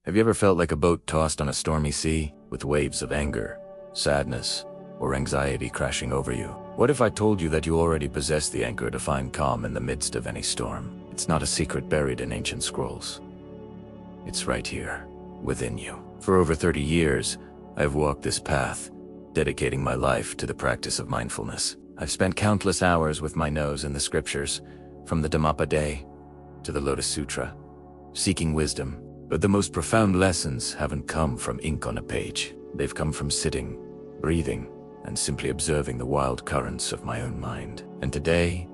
Have you ever felt like a boat tossed on a stormy sea, with waves of anger, sadness, or anxiety crashing over you? What if I told you that you already possess the anchor to find calm in the midst of any storm? It's not a secret buried in ancient scrolls. It's right here, within you. For over 30 years, I've walked this path, dedicating my life to the practice of mindfulness. I've spent countless hours with my nose in the scriptures, from the Dhammapada to the Lotus Sutra, seeking wisdom. But the most profound lessons haven't come from ink on a page. They've come from sitting, breathing, and simply observing the wild currents of my own mind. And today,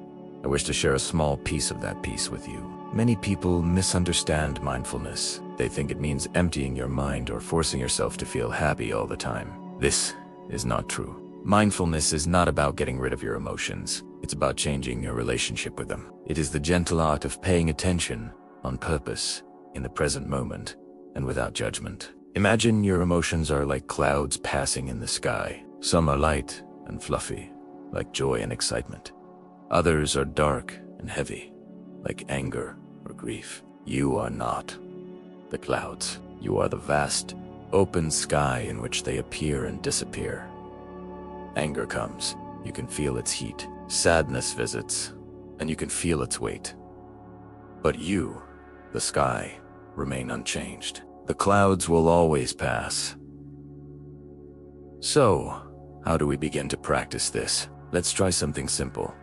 I wish to share a small piece of that peace with you. Many people misunderstand mindfulness. They think it means emptying your mind or forcing yourself to feel happy all the time. This is not true. Mindfulness is not about getting rid of your emotions. It's about changing your relationship with them. It is the gentle art of paying attention on purpose, in the present moment, and without judgment. Imagine your emotions are like clouds passing in the sky. Some are light and fluffy, like joy and excitement. Others are dark and heavy, like anger or grief. You are not the clouds. You are the vast, open sky in which they appear and disappear. Anger comes, you can feel its heat. Sadness visits, and you can feel its weight. But you, the sky, remain unchanged. The clouds will always pass. So, how do we begin to practice this? Let's try something simple,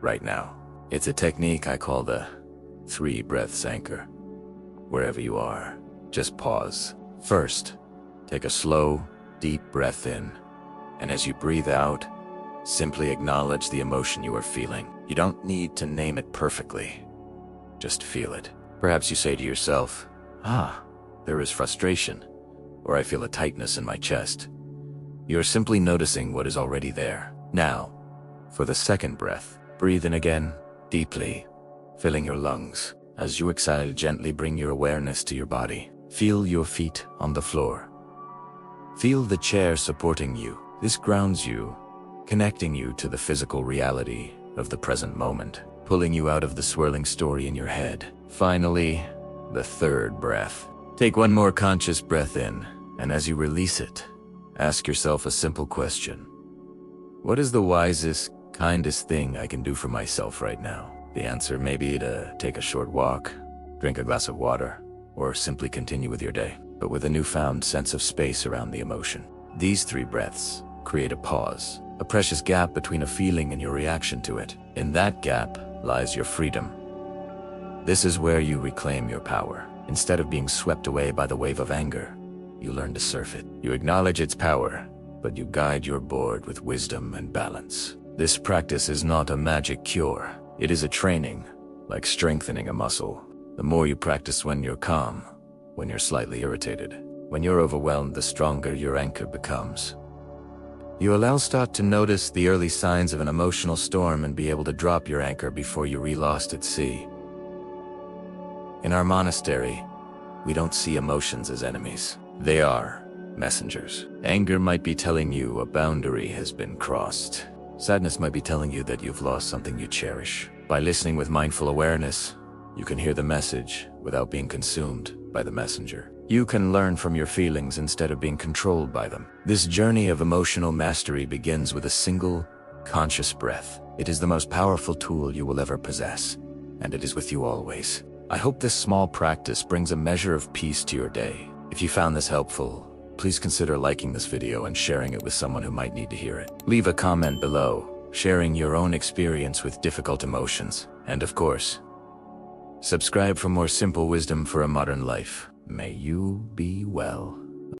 right now. It's a technique I call the 3 breaths anchor. Wherever you are, just pause. First, take a slow, deep breath in, and as you breathe out, simply acknowledge the emotion you are feeling. You don't need to name it perfectly. Just feel it. Perhaps you say to yourself, there is frustration, or I feel a tightness in my chest. You're simply noticing what is already there. Now, for the second breath, breathe in again, deeply, filling your lungs. As you exhale, gently bring your awareness to your body. Feel your feet on the floor. Feel the chair supporting you. This grounds you, connecting you to the physical reality of the present moment, pulling you out of the swirling story in your head. Finally, the third breath. Take one more conscious breath in, and as you release it, ask yourself a simple question. What is the wisest, kindest thing I can do for myself right now? The answer may be to take a short walk, drink a glass of water, or simply continue with your day, but with a newfound sense of space around the emotion. These 3 breaths create a pause, a precious gap between a feeling and your reaction to it. In that gap lies your freedom. This is where you reclaim your power. Instead of being swept away by the wave of anger, you learn to surf it. You acknowledge its power, but you guide your board with wisdom and balance. This practice is not a magic cure. It is a training, like strengthening a muscle. The more you practice when you're calm, when you're slightly irritated, when you're overwhelmed, the stronger your anchor becomes. You start to notice the early signs of an emotional storm and be able to drop your anchor before you re-lost at sea. In our monastery, we don't see emotions as enemies. They are messengers. Anger might be telling you a boundary has been crossed. Sadness might be telling you that you've lost something you cherish. By listening with mindful awareness, you can hear the message without being consumed by the messenger. You can learn from your feelings instead of being controlled by them. This journey of emotional mastery begins with a single, conscious breath. It is the most powerful tool you will ever possess, and it is with you always. I hope this small practice brings a measure of peace to your day. If you found this helpful, please consider liking this video and sharing it with someone who might need to hear it. Leave a comment below, sharing your own experience with difficult emotions. And of course, subscribe for more simple wisdom for a modern life. May you be well.